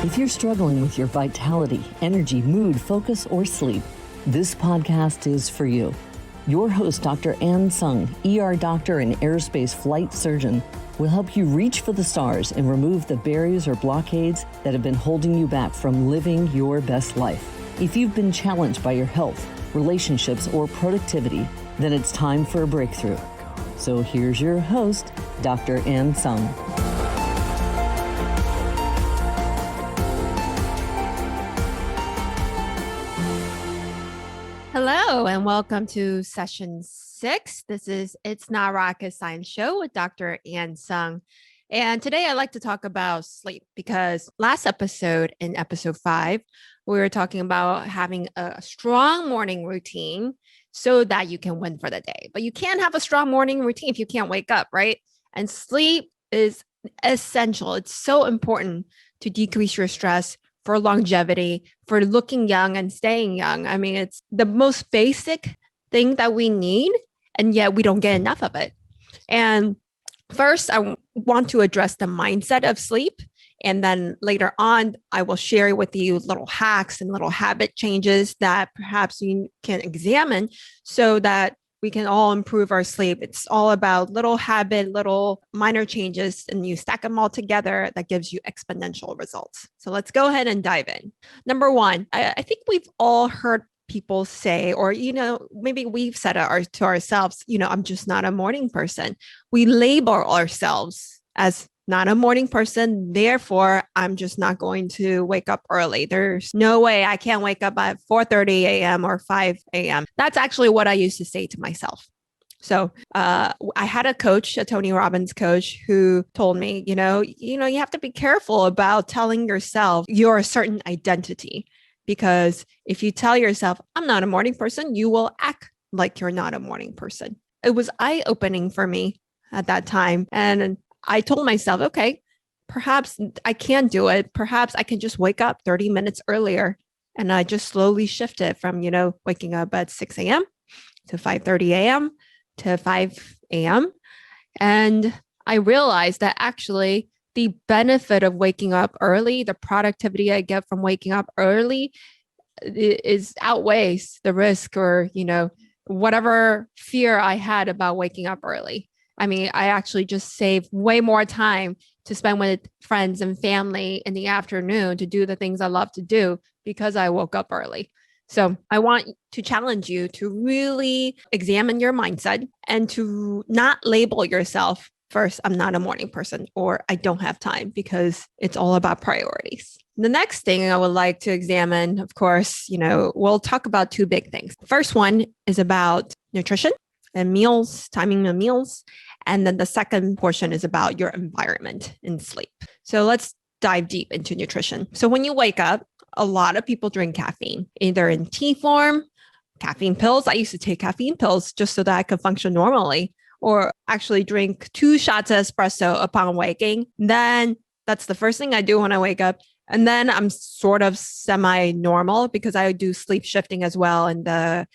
If you're struggling with your vitality, energy, mood, focus, or sleep, this podcast is for you. Your host, Dr. Tsung, ER doctor and aerospace flight surgeon, will help you reach for the stars and remove the barriers or blockades that have been holding you back from living your best life. If you've been challenged by your health, relationships, or productivity, then it's time for a breakthrough. So here's your host, Dr. Tsung. Hello, and welcome to session 6. This is It's Not Rocket Science Show with Dr. Tsung. And today I'd like to talk about sleep because last episode, in episode 5, we were talking about having a strong morning routine so that you can win for the day. But you can't have a strong morning routine if you can't wake up, right? And sleep is essential. It's so important to decrease your stress, for longevity, for looking young and staying young. I mean, it's the most basic thing that we need, and yet we don't get enough of it. And first, I want to address the mindset of sleep. And then later on, I will share with you little hacks and little habit changes that perhaps you can examine so that we can all improve our sleep. It's all about little habit, little minor changes, and you stack them all together. That gives you exponential results. So let's go ahead and dive in. Number one, I think we've all heard people say, or, maybe we've said it to ourselves, I'm just not a morning person. We label ourselves as not a morning person. Therefore, I'm just not going to wake up early. There's no way I can't wake up at 4:30 a.m. or 5 a.m. That's actually what I used to say to myself. So I had a coach, a Tony Robbins coach, who told me, you have to be careful about telling yourself you're a certain identity, because if you tell yourself, I'm not a morning person, you will act like you're not a morning person. It was eye-opening for me at that time. And I told myself, okay, perhaps I can do it. Perhaps I can just wake up 30 minutes earlier. And I just slowly shifted from, waking up at 6 a.m. to 5:30 a.m. to 5 a.m. And I realized that actually the benefit of waking up early, the productivity I get from waking up early outweighs the risk or, whatever fear I had about waking up early. I mean, I actually just save way more time to spend with friends and family in the afternoon to do the things I love to do because I woke up early. So I want to challenge you to really examine your mindset and to not label yourself first, I'm not a morning person, or I don't have time, because it's all about priorities. The next thing I would like to examine, of course, we'll talk about 2 big things. First one is about nutrition and meals, timing of meals. And then the second portion is about your environment in sleep. So let's dive deep into nutrition. So when you wake up, a lot of people drink caffeine, either in tea form, caffeine pills. I used to take caffeine pills just so that I could function normally, or actually drink 2 shots of espresso upon waking. Then that's the first thing I do when I wake up. And then I'm sort of semi-normal because I do sleep shifting as well in the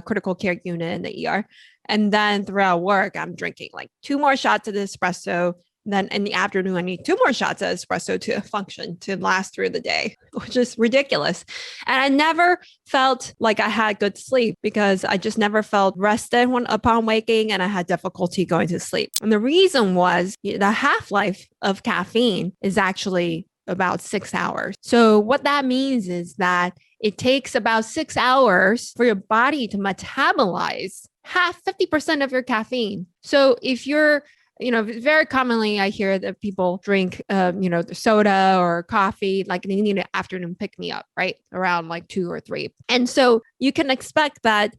critical care unit in the ER. And then throughout work, I'm drinking like 2 more shots of the espresso. Then in the afternoon, I need 2 more shots of espresso to function, to last through the day, which is ridiculous. And I never felt like I had good sleep because I just never felt rested upon waking, and I had difficulty going to sleep. And the reason was the half-life of caffeine is actually about 6 hours. So what that means is that it takes about 6 hours for your body to metabolize 50% of your caffeine. So if you're, very commonly I hear that people drink, soda or coffee, like they need an afternoon pick me up, right? Around like 2 or 3. And so you can expect that,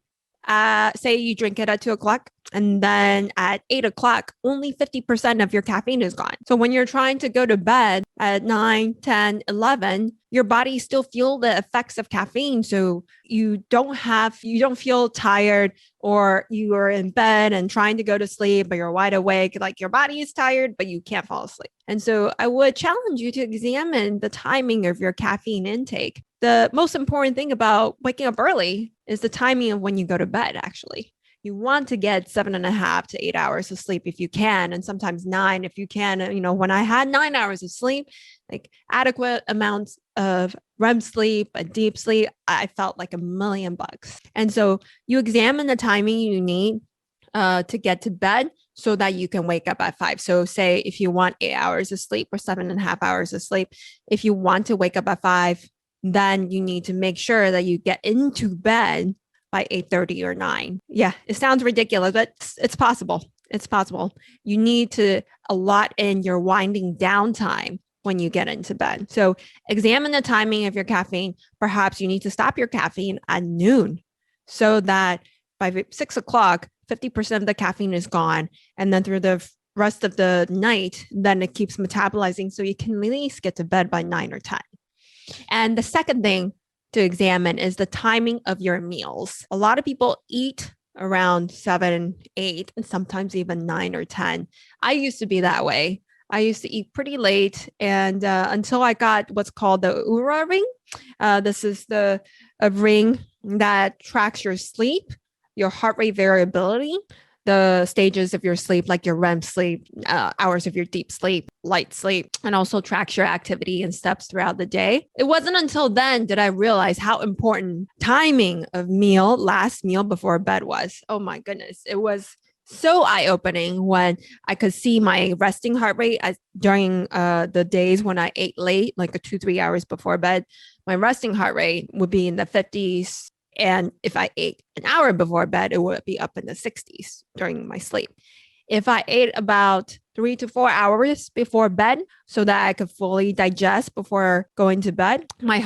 say you drink it at 2:00 and then at 8:00, only 50% of your caffeine is gone. So when you're trying to go to bed at 9, 10, 11, your body still feel the effects of caffeine. So you don't feel tired, or you are in bed and trying to go to sleep, but you're wide awake, like your body is tired, but you can't fall asleep. And so I would challenge you to examine the timing of your caffeine intake. The most important thing about waking up early is the timing of when you go to bed, actually. You want to get 7.5 to 8 hours of sleep if you can, and sometimes 9 if you can. When I had 9 hours of sleep, like adequate amounts of REM sleep and deep sleep, I felt like $1,000,000. And so you examine the timing you need to get to bed so that you can wake up at 5. So say if you want 8 hours of sleep or 7.5 hours of sleep, if you want to wake up at 5, then you need to make sure that you get into bed by 8:30 or 9. Yeah, it sounds ridiculous, but it's possible. It's possible. You need to allot in your winding down time when you get into bed. So examine the timing of your caffeine. Perhaps you need to stop your caffeine at noon so that by 6 o'clock, 50% of the caffeine is gone. And then through the rest of the night, then it keeps metabolizing. So you can at least get to bed by 9 or 10. And the second thing to examine is the timing of your meals. A lot of people eat around 7, 8, and sometimes even 9 or 10. I used to be that way. I used to eat pretty late, and until I got what's called the Oura ring. This is a ring that tracks your sleep, your heart rate variability, the stages of your sleep, like your REM sleep, hours of your deep sleep, light sleep, and also tracks your activity and steps throughout the day. It wasn't until then did I realize how important timing of last meal before bed was. Oh my goodness. It was so eye-opening when I could see my resting heart rate during the days when I ate late, like 2-3 hours before bed. My resting heart rate would be in the 50s. And if I ate an hour before bed, it would be up in the 60s during my sleep. If I ate about 3 to 4 hours before bed so that I could fully digest before going to bed, my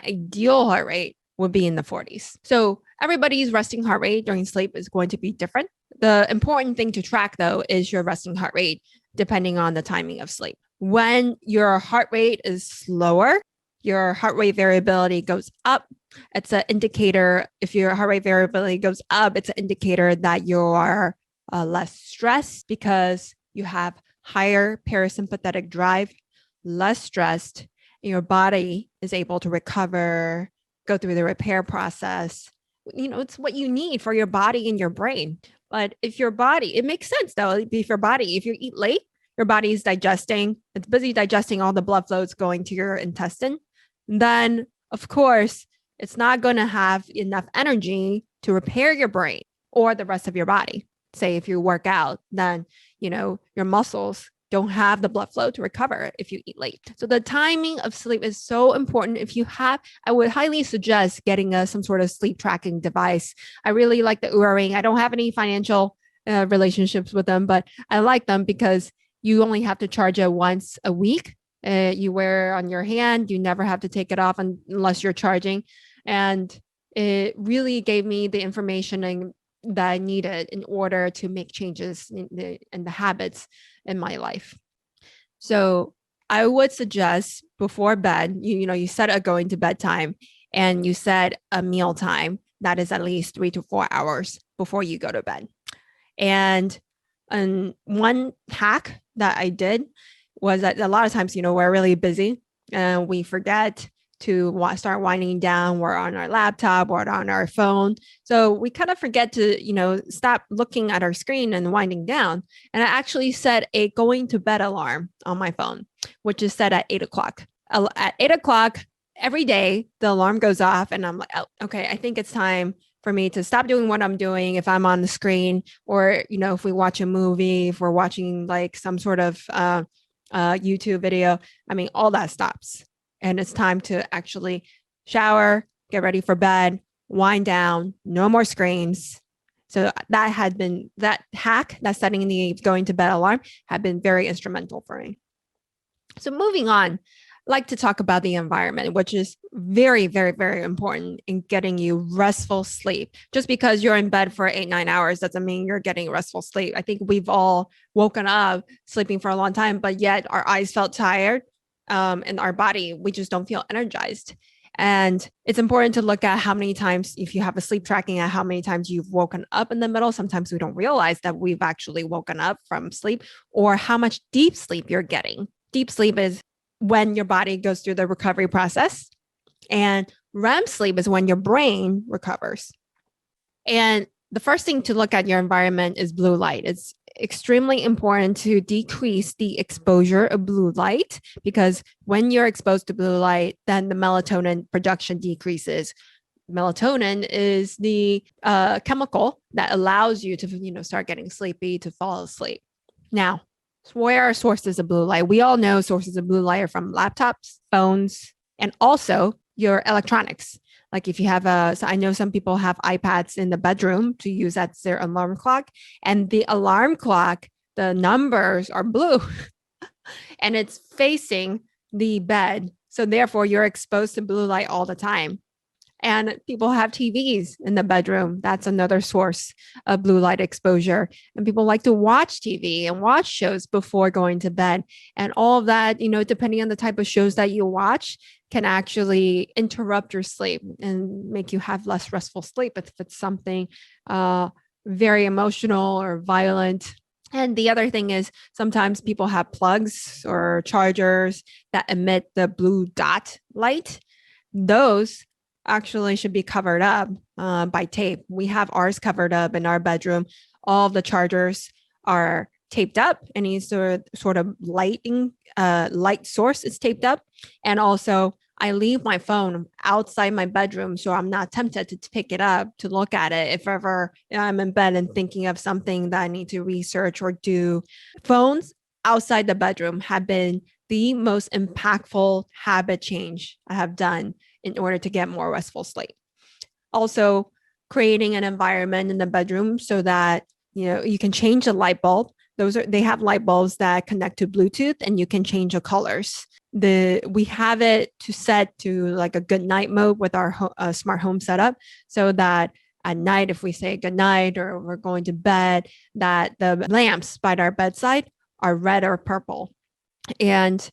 ideal heart rate would be in the 40s. So everybody's resting heart rate during sleep is going to be different. The important thing to track, though, is your resting heart rate, depending on the timing of sleep. When your heart rate is slower, your heart rate variability goes up. It's an indicator. If your heart rate variability goes up, it's an indicator that you are less stressed because you have higher parasympathetic drive, less stressed, and your body is able to recover, go through the repair process. It's what you need for your body and your brain. But if your body, it makes sense though, if you eat late, your body is digesting, it's busy digesting all the blood flows going to your intestine, then of course, it's not going to have enough energy to repair your brain or the rest of your body. Say if you work out, then, your muscles don't have the blood flow to recover if you eat late. So the timing of sleep is so important. I would highly suggest getting some sort of sleep tracking device. I really like the Oura Ring. I don't have any financial relationships with them, but I like them because you only have to charge it once a week. You wear it on your hand. You never have to take it off unless you're charging. And it really gave me the information that I needed in order to make changes in the habits in my life. So I would suggest before bed, you set a going to bed time and you set a meal time that is at least 3 to 4 hours before you go to bed. And one hack that I did was that a lot of times, we're really busy and we forget to start winding down. We're on our laptop or on our phone. So we kind of forget to, stop looking at our screen and winding down. And I actually set a going to bed alarm on my phone, which is set at 8 o'clock. At 8 o'clock every day, the alarm goes off and I'm like, oh, okay, I think it's time for me to stop doing what I'm doing if I'm on the screen or, if we watch a movie, if we're watching like some sort of YouTube video, all that stops. And it's time to actually shower, get ready for bed, wind down, no more screens. So that hack, that setting the going to bed alarm had been very instrumental for me. So moving on, I'd like to talk about the environment, which is very, very, very important in getting you restful sleep. Just because you're in bed for 8-9 hours doesn't mean you're getting restful sleep. I think we've all woken up sleeping for a long time, but yet our eyes felt tired. And our body, we just don't feel energized. And it's important to look at how many times, if you have a sleep tracking, at how many times you've woken up in the middle. Sometimes we don't realize that we've actually woken up from sleep, or how much deep sleep you're getting. Deep sleep is when your body goes through the recovery process, and REM sleep is when your brain recovers. And the first thing to look at your environment is blue light. It's extremely important to decrease the exposure of blue light, because when you're exposed to blue light, then the melatonin production decreases. Melatonin is the chemical that allows you to start getting sleepy, to fall asleep. Now, where are sources of blue light? We all know sources of blue light are from laptops, phones, and also your electronics. Like if you have so I know some people have iPads in the bedroom to use as their alarm clock, and the alarm clock, the numbers are blue and it's facing the bed. So therefore you're exposed to blue light all the time. And people have TVs in the bedroom. That's another source of blue light exposure. And people like to watch TV and watch shows before going to bed. And all of that, depending on the type of shows that you watch, can actually interrupt your sleep and make you have less restful sleep if it's something very emotional or violent. And the other thing is sometimes people have plugs or chargers that emit the blue dot light. Those actually should be covered up by tape. We have ours covered up in our bedroom. All of the chargers are taped up. Any sort of light source is taped up. And also I leave my phone outside my bedroom, so I'm not tempted to pick it up to look at it if ever I'm in bed and thinking of something that I need to research or do. Phones outside the bedroom have been the most impactful habit change I have done in order to get more restful sleep. Also, creating an environment in the bedroom so that you can change the light bulb. They have light bulbs that connect to Bluetooth, and you can change the colors. We have it to set to like a good night mode with our smart home setup, so that at night, if we say good night or we're going to bed, that the lamps by our bedside are red or purple. And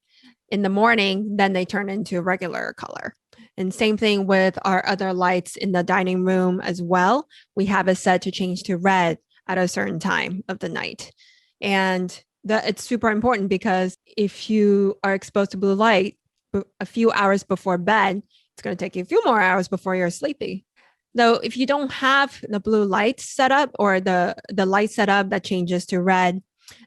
in the morning, then they turn into a regular color. And same thing with our other lights in the dining room as well. We have it set to change to red at a certain time of the night. And it's super important, because if you are exposed to blue light a few hours before bed, it's going to take you a few more hours before you're sleepy. Though if you don't have the blue light set up, or the light setup that changes to red,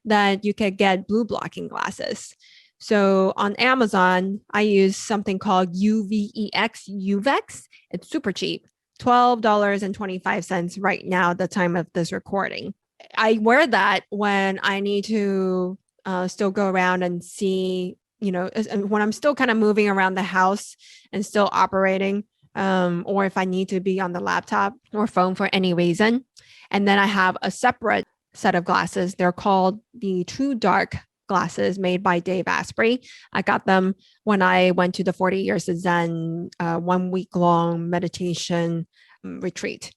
then you can get blue blocking glasses. So on Amazon, I use something called UVEX. It's super cheap, $12.25 right now at the time of this recording. I wear that when I need to still go around and see, when I'm still kind of moving around the house and still operating, or if I need to be on the laptop or phone for any reason. And then I have a separate set of glasses. They're called the True Dark glasses, made by Dave Asprey. I got them when I went to the 40 Years of Zen 1 week long meditation retreat.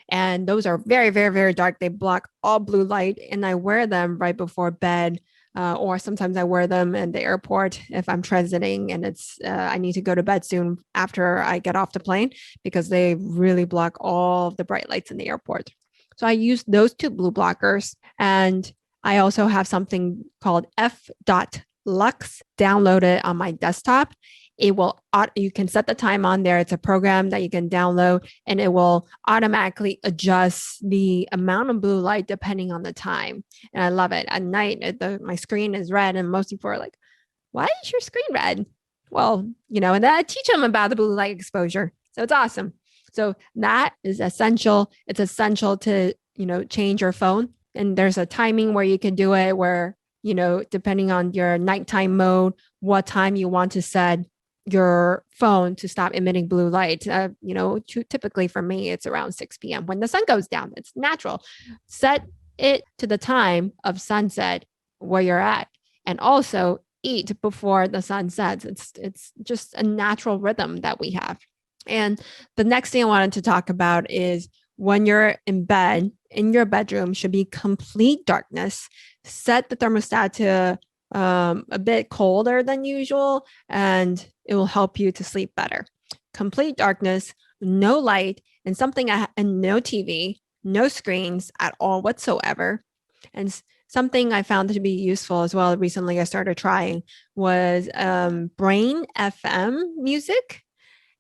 And those are very, very, very dark. They block all blue light, and I wear them right before bed. Or sometimes I wear them in the airport if I'm transiting and it's I need to go to bed soon after I get off the plane, because they really block all of the bright lights in the airport. So I use those two blue blockers. And I also have something called F.Lux downloaded on my desktop. You can set the time on there. It's a program that you can download, and it will automatically adjust the amount of blue light depending on the time. And I love it. At night, my screen is red, and most people are like, why is your screen red? Well, and then I teach them about the blue light exposure. So it's awesome. So that is essential. It's essential to, change your phone. And there's a timing where you can do it where, depending on your nighttime mode, what time you want to set your phone to stop emitting blue light. Typically for me, it's around 6 p.m. when the sun goes down. It's natural. Set it to the time of sunset where you're at. And also eat before the sun sets. It's just a natural rhythm that we have. And the next thing I wanted to talk about is when you're in bed, in your bedroom, should be complete darkness. Set the thermostat to a bit colder than usual, and it will help you to sleep better. Complete darkness, no light, and no TV, no screens at all whatsoever. And something I found to be useful as well recently I started trying was Brainfm music.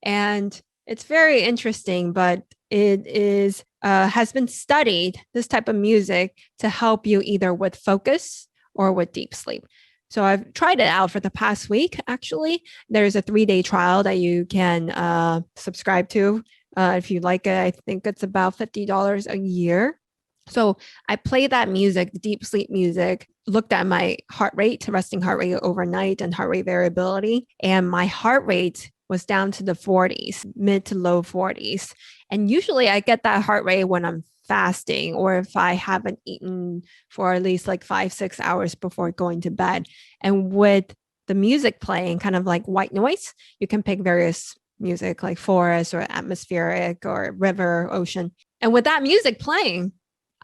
And it's very interesting, but it is has been studied, this type of music, to help you either with focus or with deep sleep. So I've tried it out for the past week, actually. There's a 3-day trial that you can subscribe to. If you like it, I think it's about $50 a year. So I play that music, the deep sleep music, looked at my heart rate, resting heart rate overnight and heart rate variability. And my heart rate was down to the 40s, mid to low 40s. And usually I get that heart rate when I'm fasting or if I haven't eaten for at least like 5-6 hours before going to bed. And with the music playing, kind of like white noise, you can pick various music like forest or atmospheric or river, ocean. And with that music playing,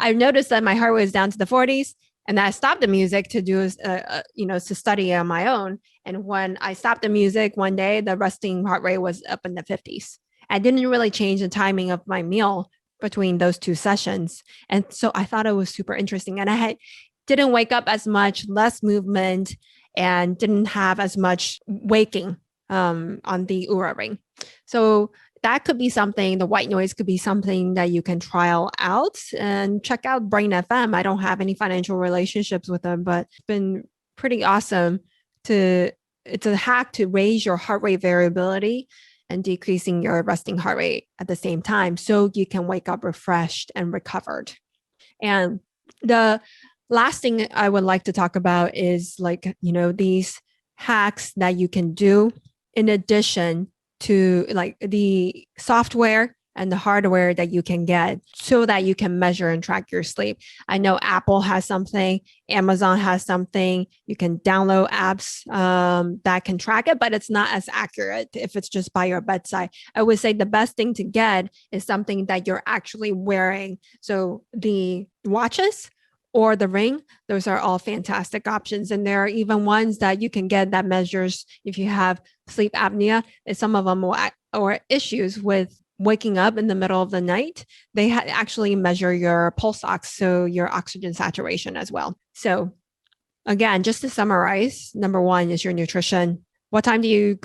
I noticed that my heart rate was down to the 40s, and I stopped the music to do, to study on my own. And when I stopped the music one day, the resting heart rate was up in the 50s. I didn't really change the timing of my meal between those 2 sessions. And so I thought it was super interesting. And didn't wake up as much, less movement, and didn't have as much waking on the Oura ring. So that could be something, the white noise could be something that you can trial out and check out Brainfm. I don't have any financial relationships with them, but it's been pretty awesome it's a hack to raise your heart rate variability and decreasing your resting heart rate at the same time so you can wake up refreshed and recovered. And the last thing I would like to talk about is these hacks that you can do in addition to like the software and the hardware that you can get so that you can measure and track your sleep. I know Apple has something, Amazon has something. You can download apps that can track it, but it's not as accurate if it's just by your bedside. I would say the best thing to get is something that you're actually wearing. So the watches or the ring, those are all fantastic options. And there are even ones that you can get that measures if you have sleep apnea. And some of them or issues with waking up in the middle of the night, they actually measure your pulse ox, so your oxygen saturation as well. So again, just to summarize, number 1 is your nutrition. What time do you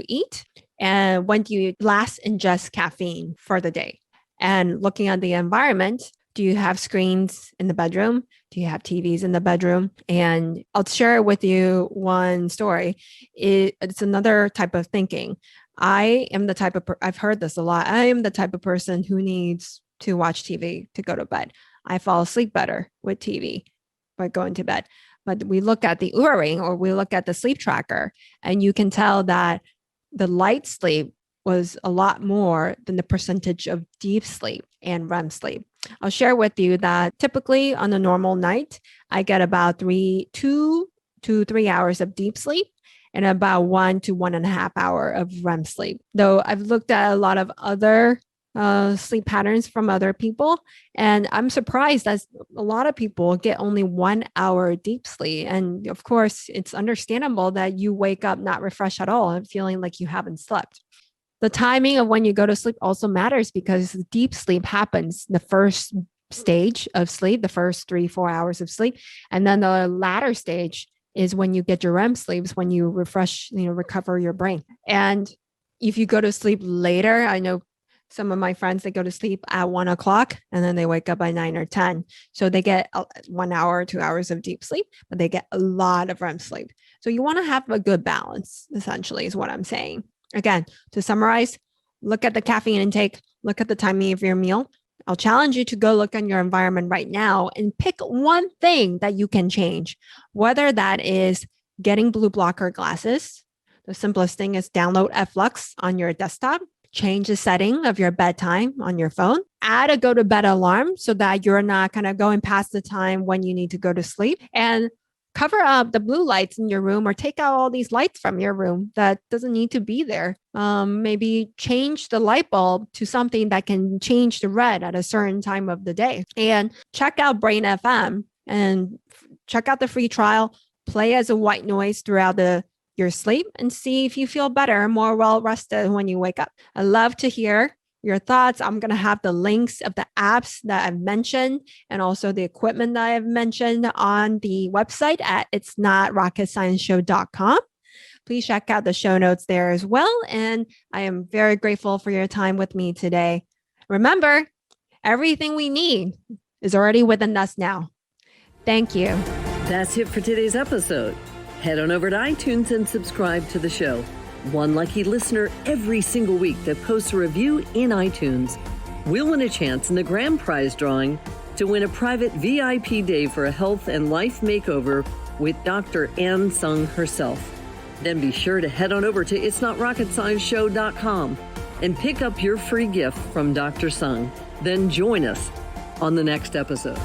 eat? And when do you last ingest caffeine for the day? And looking at the environment, do you have screens in the bedroom? Do you have TVs in the bedroom? And I'll share with you one story. It's another type of thinking. I am the type of, I've heard this a lot. I am the type of person who needs to watch TV to go to bed. I fall asleep better with TV by going to bed. But we look at the Oura ring or we look at the sleep tracker, and you can tell that the light sleep was a lot more than the percentage of deep sleep and REM sleep. I'll share with you that typically on a normal night, I get about 2 to 3 hours of deep sleep and about 1 to 1.5 hour of REM sleep. Though I've looked at a lot of other sleep patterns from other people, and I'm surprised that a lot of people get only 1 hour deep sleep. And of course, it's understandable that you wake up not refreshed at all and feeling like you haven't slept. The timing of when you go to sleep also matters because deep sleep happens the first stage of sleep, the first 3-4 hours of sleep. And then the latter stage is when you get your REM sleeps, when you refresh, recover your brain. And if you go to sleep later, I know some of my friends, they go to sleep at 1 o'clock and then they wake up by 9 or 10. So they get 1 hour, 2 hours of deep sleep, but they get a lot of REM sleep. So you want to have a good balance, essentially, is what I'm saying. Again, to summarize, look at the caffeine intake, look at the timing of your meal. I'll challenge you to go look in your environment right now and pick one thing that you can change, whether that is getting blue blocker glasses. The simplest thing is download Flux on your desktop, change the setting of your bedtime on your phone, add a go to bed alarm so that you're not kind of going past the time when you need to go to sleep, and cover up the blue lights in your room or take out all these lights from your room that doesn't need to be there. Maybe change the light bulb to something that can change the red at a certain time of the day. And check out Brainfm and check out the free trial. Play as a white noise throughout your sleep and see if you feel better, more well rested when you wake up. I love to hear your thoughts. I'm going to have the links of the apps that I've mentioned and also the equipment that I've mentioned on the website at itsnotrocketscienceshow.com. Please check out the show notes there as well. And I am very grateful for your time with me today. Remember, everything we need is already within us now. Thank you. That's it for today's episode. Head on over to iTunes and subscribe to the show. One lucky listener every single week that posts a review in iTunes will win a chance in the grand prize drawing to win a private VIP day for a health and life makeover with Dr. Tsung herself. Then be sure to head on over to itsnotrocketscienceshow.com and pick up your free gift from Dr. Tsung. Then join us on the next episode.